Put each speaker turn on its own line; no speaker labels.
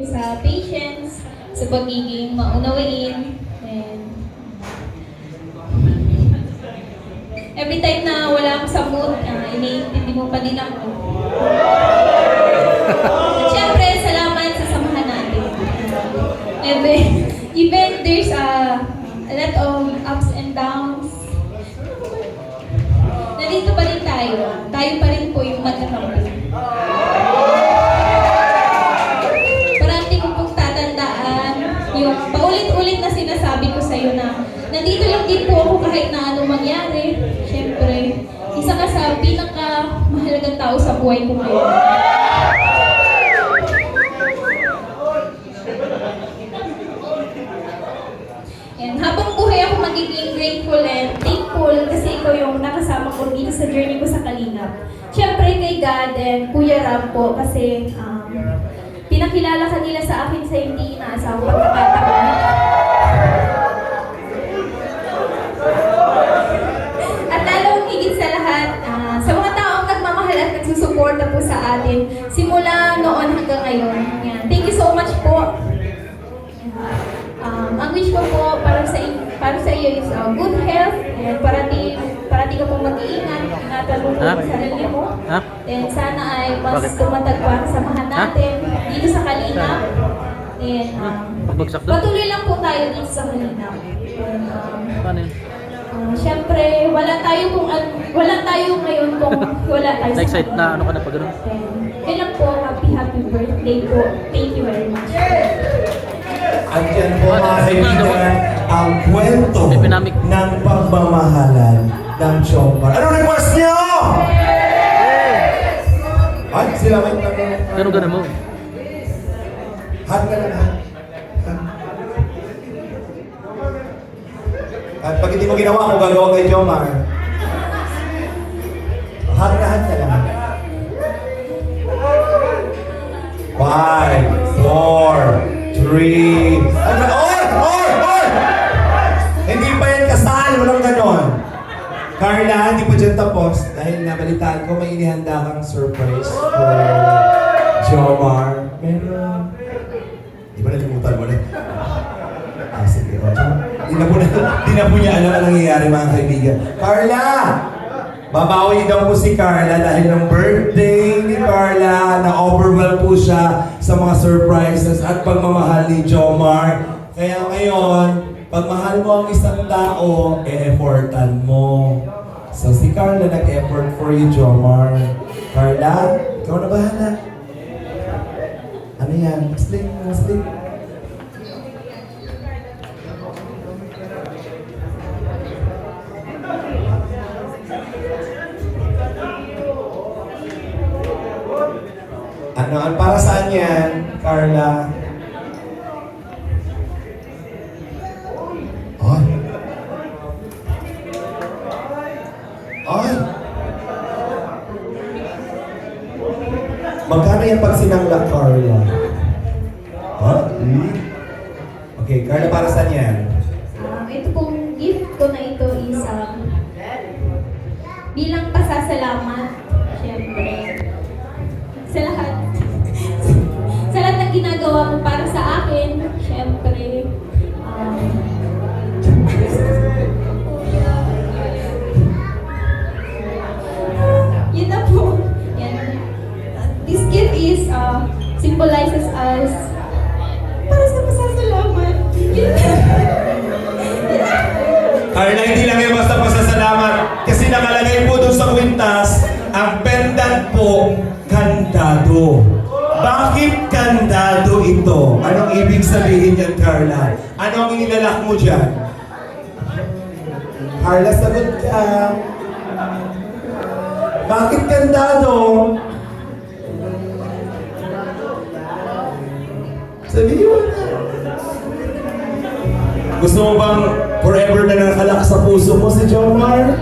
sa patience, sa pagiging maunawain, and every time na wala akong sa mood, iniintindi mo pa din ako. At syempre, salamat sa samahan natin. Even there's a lot of ups and downs, nandito pa rin tayo. Tayo pa rin po yung magkakampi. Yung paulit-ulit na sinasabi ko sa'yo na nandito lang din po ako kahit na anong mangyari. Siyempre, isa ka sa pinaka-mahalagang tao sa buhay ko ngayon. And habang buhay ako magiging grateful and thankful kasi ikaw yung nakasama ko dito sa journey ko sa Kalingap. Siyempre kay God and Kuya Ram po kasi pinakilala ka nila sa akin sa hindi inaasawang pagkakataon. At lalong higit sa lahat, sa mga taong nagmamahal at nagsusuporta po sa atin, simula noon hanggang ngayon. Yan. Thank you so much po. Ang wish ko po para sa iyo is good health and parati ka po mag-iingat, ingatan mo po sa sarili mo. And sana ay mas tumatag pa ang samahan natin dito sa Kalingap. And patuloy lang po tayo dito sa Kalingap. Siyempre, wala tayo ngayon kung wala tayo sa
Excited na ano ka na pag gano'n?
Yun lang po, happy birthday po. Thank you very much.
At yan po mga kaibigan, ang kwento ng pagmamahalan ng Jomar. Ano request niyo? Ay, sila may tanong.
Ganun mo.
Hat ka lang, hat. At pag hindi mo ginawa, ako gagawa kay Jomar. Hat ka lang. 5, 4, 3. Oy! Hindi pa yan kasal, walang ganon. Carla, hindi pa dyan tapos. Dahil nabalitaan ko, may inihanda kang surprise for Jomar. Meron. Di ba nalimutan mo na? Sige, Di na po niya alam ang nangyayari mga kaibigan. Carla! Babawi daw po si Carla dahil ng birthday ni Carla, na-overwhelm po siya sa mga surprises at pagmamahal ni Jomar. Kaya ngayon, pag mahal mo ang isang tao, e-effortan mo. So si Carla nag-effort for you, Jomar. Carla, ikaw na bahala. Ano yan? Muslim. Ano, para saan yan, Carla? Ay! Magkano yan pag sinangla, Carla? Okay, Carla, para saan yan?
Ito pong gift ko na ito is bilang pasasalamat, syempre, sa lahat ng ginagawa mo para sa akin, syempre, yun na po. Yan. This gift is symbolizes us para sa pasasalamat.
Carla, hindi lang yung basta pasasalamat kasi nakalagay po doon sa kwintas ang pendant po, kandado. Bakit kandado ito? Anong ibig sabihin yan, Carla? Ano ang inilalak mo dyan? Carla, sagot ka. Bakit kandado? Sabihin mo na. Gusto mo bang forever na nakalak sa puso mo si Jomar?